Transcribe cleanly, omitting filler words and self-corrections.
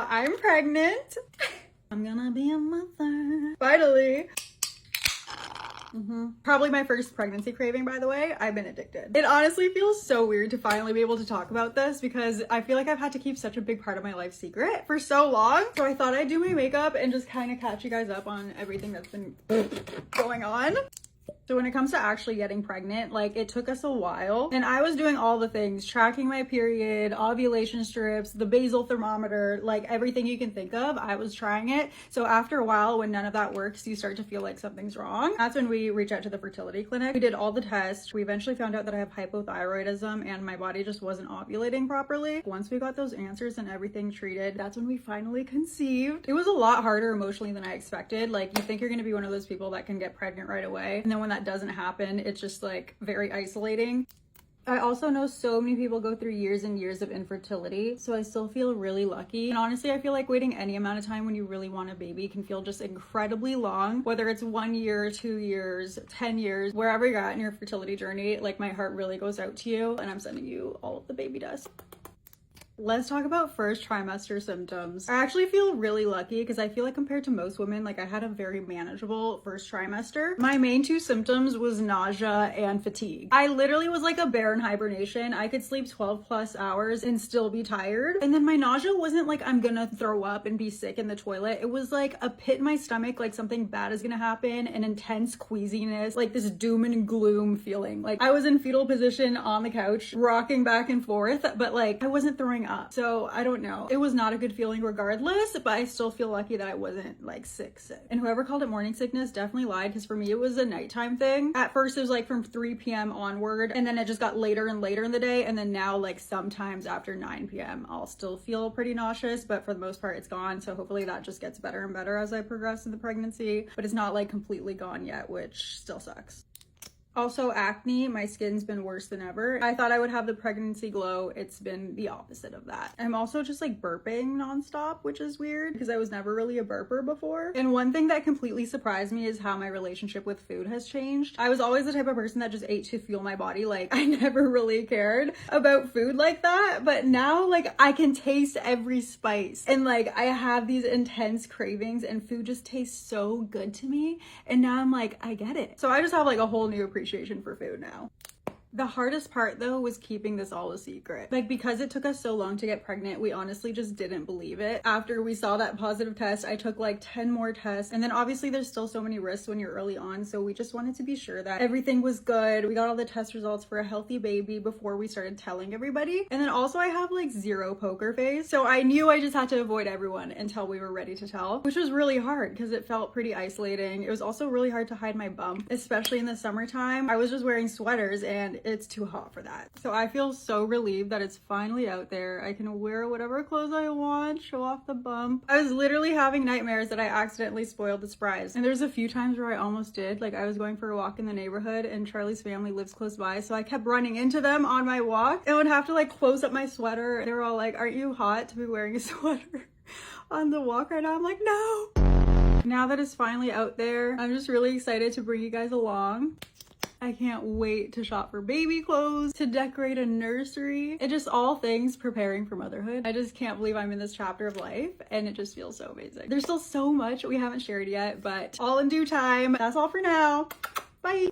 I'm pregnant. I'm gonna be a mother. Finally. Probably my first pregnancy craving, by the way. I've been addicted. It honestly feels so weird to finally be able to talk about this because I feel like I've had to keep such a big part of my life secret for so long. So I thought I'd do my makeup and just kind of catch you guys up on everything that's been going on. So when it comes to actually getting pregnant, like it took us a while and I was doing all the things, tracking my period, ovulation strips, the basal thermometer, like everything you can think of, I was trying it. So after a while, when none of that works, you start to feel like something's wrong. That's when we reach out to the fertility clinic. We did all the tests. We eventually found out that I have hypothyroidism and my body just wasn't ovulating properly. Once we got those answers and everything treated, that's when we finally conceived. It was a lot harder emotionally than I expected. Like you think you're gonna be one of those people that can get pregnant right away. And then when that doesn't happen, it's just like very isolating. I also know so many people go through years and years of infertility, so I still feel really lucky. And honestly, I feel like waiting any amount of time when you really want a baby can feel just incredibly long, whether it's 1 year, 2 years, 10 years, wherever you're at in your fertility journey. Like my heart really goes out to you and I'm sending you all of the baby dust. Let's talk about first trimester symptoms. I actually feel really lucky because I feel like compared to most women, like I had a very manageable first trimester. My main two symptoms was nausea and fatigue. I literally was like a bear in hibernation. I could sleep 12 plus hours and still be tired. And then my nausea wasn't like I'm gonna throw up and be sick in the toilet. It was like a pit in my stomach, like something bad is gonna happen, an intense queasiness, like this doom and gloom feeling. Like I was in fetal position on the couch, rocking back and forth, but like I wasn't throwing up. So I don't know. It was not a good feeling regardless, but I still feel lucky that I wasn't like sick. And whoever called it morning sickness definitely lied because for me it was a nighttime thing. At first it was like from 3 p.m. onward and then it just got later and later in the day, and then now like sometimes after 9 p.m. I'll still feel pretty nauseous, but for the most part it's gone. So hopefully that just gets better and better as I progress in the pregnancy, but it's not like completely gone yet, which still sucks. Also acne, my skin's been worse than ever. I thought I would have the pregnancy glow. It's been the opposite of that. I'm also just like burping nonstop, which is weird because I was never really a burper before. And one thing that completely surprised me is how my relationship with food has changed. I was always the type of person that just ate to fuel my body. Like I never really cared about food like that. But now like I can taste every spice and like I have these intense cravings and food just tastes so good to me. And now I'm like, I get it. So I just have like a whole new appreciation for food now. The hardest part though was keeping this all a secret. Like because it took us so long to get pregnant, we honestly just didn't believe it. After we saw that positive test, I took like 10 more tests. And then obviously there's still so many risks when you're early on. So we just wanted to be sure that everything was good. We got all the test results for a healthy baby before we started telling everybody. And then also I have like zero poker face. So I knew I just had to avoid everyone until we were ready to tell, which was really hard because it felt pretty isolating. It was also really hard to hide my bump, especially in the summertime. I was just wearing sweaters and it's too hot for that. So I feel so relieved that it's finally out there. I can wear whatever clothes I want, show off the bump. I was literally having nightmares that I accidentally spoiled the surprise. And there's a few times where I almost did. Like I was going for a walk in the neighborhood and Charlie's family lives close by. So I kept running into them on my walk and would have to like close up my sweater. They were all like, aren't you hot to be wearing a sweater on the walk right now? I'm like, no. Now that it's finally out there, I'm just really excited to bring you guys along. I can't wait to shop for baby clothes, to decorate a nursery, and just all things preparing for motherhood. I just can't believe I'm in this chapter of life and it just feels so amazing. There's still so much we haven't shared yet, but all in due time. That's all for now. Bye.